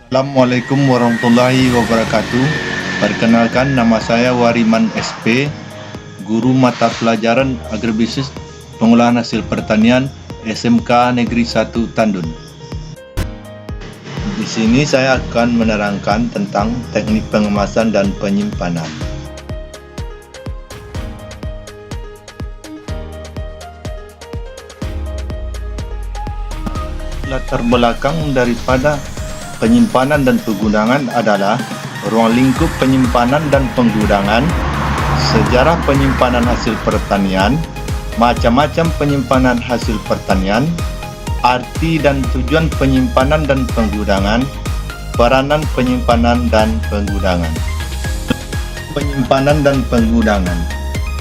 Assalamualaikum warahmatullahi wabarakatuh. Perkenalkan, nama saya Wariman SP, Guru Mata Pelajaran Agribisnis Pengolahan Hasil Pertanian SMK Negeri 1 Tandun. Di sini saya akan menerangkan tentang teknik pengemasan dan penyimpanan. Latar belakang daripada penyimpanan dan penggunaan adalah ruang lingkup penyimpanan dan penggunaan, sejarah penyimpanan hasil pertanian, macam-macam penyimpanan hasil pertanian, arti dan tujuan penyimpanan dan penggunaan, peranan penyimpanan dan penggunaan. Penyimpanan dan penggunaan.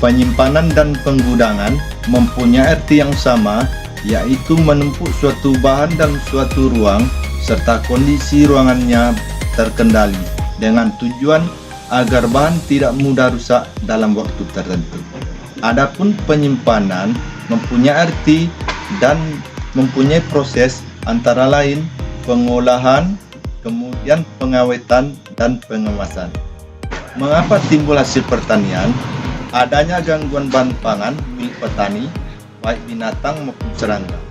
Penyimpanan dan penggunaan mempunyai arti yang sama, yaitu menumpuk suatu bahan dan suatu ruang serta kondisi ruangannya terkendali dengan tujuan agar bahan tidak mudah rusak dalam waktu tertentu. Adapun penyimpanan mempunyai arti dan mempunyai proses antara lain pengolahan, kemudian pengawetan dan pengemasan. Mengapa timbul hasil pertanian? Adanya gangguan bahan pangan milik petani, baik binatang maupun serangga.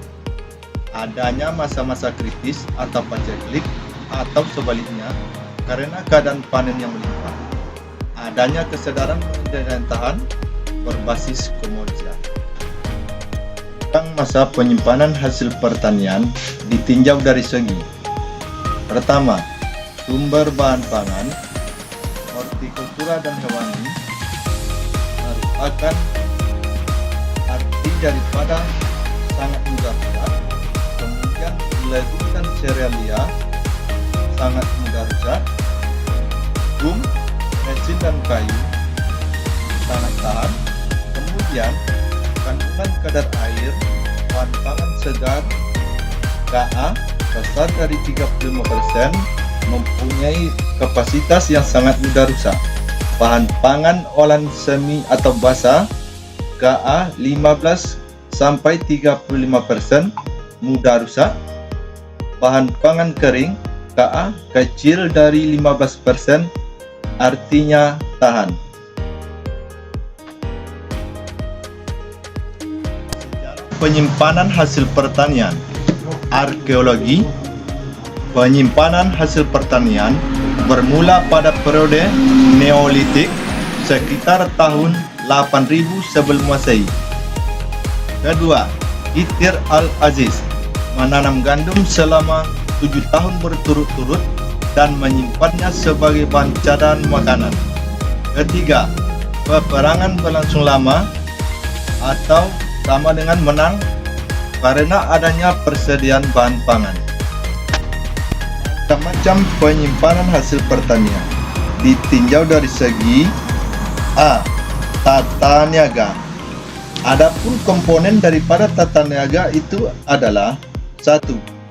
Adanya masa-masa kritis atau paceklik atau sebaliknya karena keadaan panen yang melimpah. Adanya kesadaran mengendalikan tahan berbasis komoditas. Tentang masa penyimpanan hasil pertanian ditinjau dari segi: pertama, sumber bahan pangan, hortikultura dan hewani, merupakan arti daripada sangat mudah rusak. Kemudian legume dan serealia sangat mudah rusak. Resin dan kayu sangat tahan. Kemudian kandungan kadar air bahan pangan segar Ka besar dari 35%, mempunyai kapasitas yang sangat mudah rusak. Bahan pangan olahan semi atau basah Ka 15 sampai 35% mudah rusak. Bahan pangan kering Ka kecil dari 15%, artinya tahan. Penyimpanan hasil pertanian. Arkeologi. Penyimpanan hasil pertanian bermula pada periode Neolitik sekitar tahun 8000 sebelum Masehi. Kedua, Itir Al-Aziz menanam gandum selama 7 tahun berturut-turut dan menyimpannya sebagai bahan cadangan makanan. Ketiga, peperangan berlangsung lama atau sama dengan menang karena adanya persediaan bahan pangan. Macam-macam penyimpanan hasil pertanian ditinjau dari segi A. Tata niaga. Adapun komponen daripada tata niaga itu adalah: 1.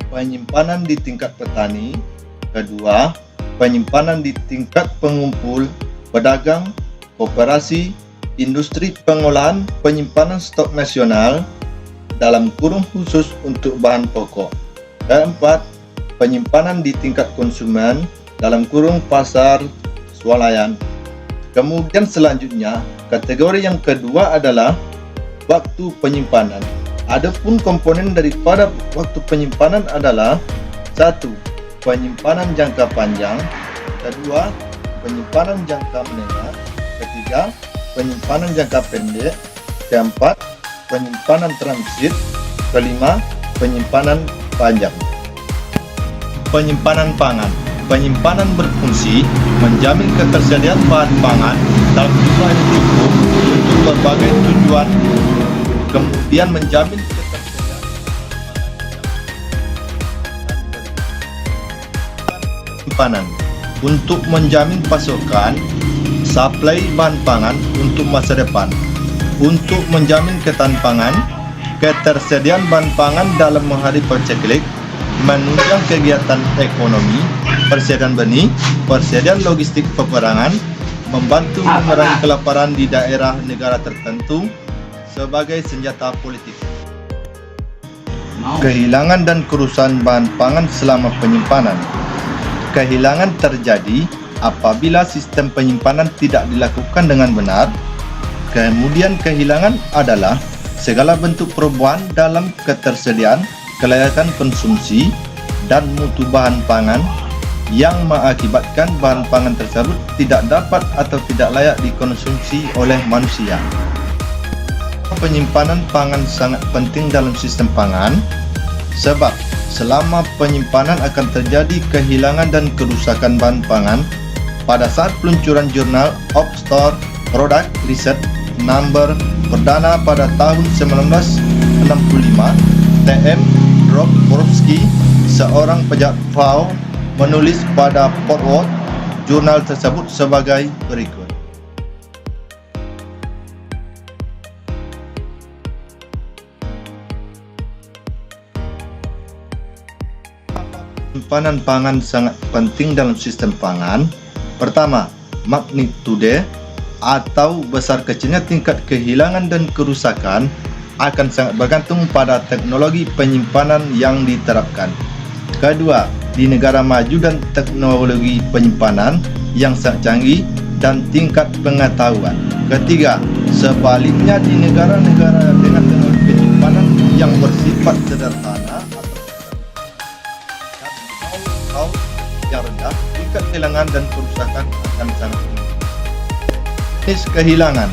Penyimpanan di tingkat petani. Kedua, penyimpanan di tingkat pengumpul, pedagang, koperasi, industri pengolahan, penyimpanan stok nasional dalam kurung khusus untuk bahan pokok. Keempat, penyimpanan di tingkat konsumen dalam kurung pasar swalayan. Kemudian selanjutnya, kategori yang kedua adalah waktu penyimpanan. Adapun komponen daripada waktu penyimpanan adalah: 1. Penyimpanan jangka panjang. Kedua, penyimpanan jangka menengah. Ketiga, penyimpanan jangka pendek. Keempat, penyimpanan transit. Kelima, penyimpanan panjang. Penyimpanan pangan. Penyimpanan berfungsi menjamin ketersediaan bahan pangan dalam jumlah yang cukup untuk berbagai tujuan, kemudian menjamin ketersediaan penyimpanan untuk menjamin pasokan suplai bahan pangan untuk masa depan, untuk menjamin ketahanan pangan, ketersediaan bahan pangan dalam menghadapi paceklik, menunjang kegiatan ekonomi, persediaan benih, persediaan logistik peperangan, membantu mengurangi kelaparan di daerah negara tertentu sebagai senjata politik. Kehilangan dan kerusakan bahan pangan selama penyimpanan. Kehilangan terjadi apabila sistem penyimpanan tidak dilakukan dengan benar. Kemudian kehilangan adalah segala bentuk perubahan dalam ketersediaan, kelayakan konsumsi, dan mutu bahan pangan yang mengakibatkan bahan pangan tersebut tidak dapat atau tidak layak dikonsumsi oleh manusia. Penyimpanan pangan sangat penting dalam sistem pangan sebab selama penyimpanan akan terjadi kehilangan dan kerusakan bahan pangan. Pada saat peluncuran jurnal Oxford Product Research Number perdana pada tahun 1965, T.M. Dobrovolsky, seorang pejabat FAO, menulis pada foreword jurnal tersebut sebagai berikut. Penyimpanan pangan sangat penting dalam sistem pangan. Pertama, magnitude atau besar kecilnya tingkat kehilangan dan kerusakan akan sangat bergantung pada teknologi penyimpanan yang diterapkan. Kedua, di negara maju dan teknologi penyimpanan yang sangat canggih dan tingkat pengetahuan. Ketiga, sebaliknya di negara-negara dengan teknologi penyimpanan yang bersifat sederhana atau yang rendah, tingkat kehilangan dan kerusakan akan sangat tinggi. Jenis kehilangan.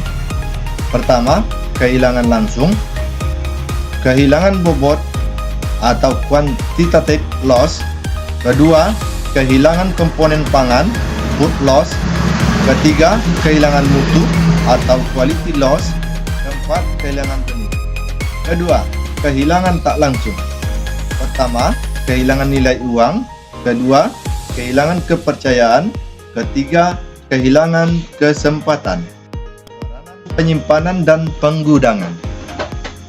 Pertama, kehilangan langsung. Kehilangan bobot atau quantitative loss. Kedua, kehilangan komponen pangan, food loss. Ketiga, kehilangan mutu atau quality loss. Keempat, kehilangan benih. Kedua, kehilangan tak langsung. Pertama, kehilangan nilai uang. Kedua, kehilangan kepercayaan. Ketiga, kehilangan kesempatan. Penyimpanan dan penggudangan.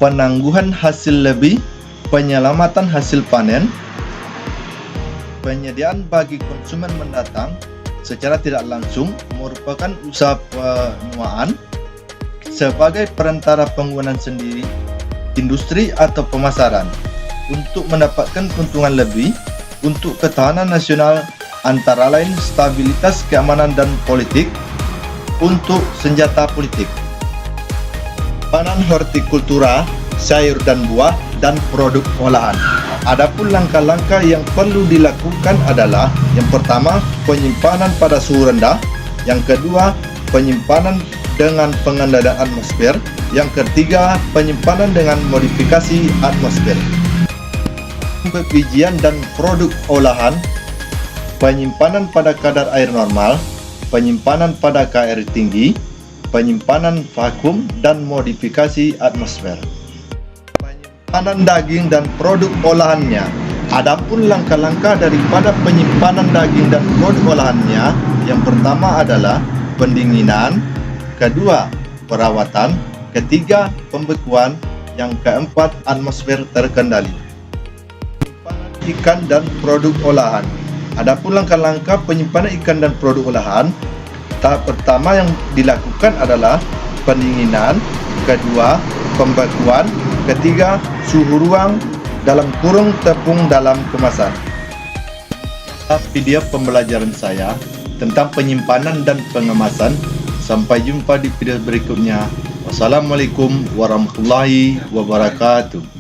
Penangguhan hasil lebih, penyelamatan hasil panen, penyediaan bagi konsumen mendatang secara tidak langsung merupakan usaha penuaan sebagai perantara penggunaan sendiri, industri atau pemasaran untuk mendapatkan keuntungan lebih untuk ketahanan nasional, antara lain stabilitas keamanan dan politik, untuk senjata politik. Panen hortikultura, sayur dan buah, dan produk olahan. Adapun langkah-langkah yang perlu dilakukan adalah: yang pertama, penyimpanan pada suhu rendah; yang kedua, penyimpanan dengan pengendalian atmosfer; yang ketiga, penyimpanan dengan modifikasi atmosfer. Bijian dan produk olahan, penyimpanan pada kadar air normal, penyimpanan pada KR tinggi, penyimpanan vakum, dan modifikasi atmosfer. Penyimpanan daging dan produk olahannya. Adapun langkah-langkah daripada penyimpanan daging dan produk olahannya, yang pertama adalah pendinginan, kedua perawatan, ketiga pembekuan, yang keempat atmosfer terkendali. Penyimpanan ikan dan produk olahan. Adapun langkah-langkah penyimpanan ikan dan produk olahan, tahap pertama yang dilakukan adalah pendinginan, kedua pembekuan, ketiga suhu ruang dalam kurung tepung dalam kemasan. Video pembelajaran saya tentang penyimpanan dan pengemasan. Sampai jumpa di video berikutnya. Wassalamualaikum warahmatullahi wabarakatuh.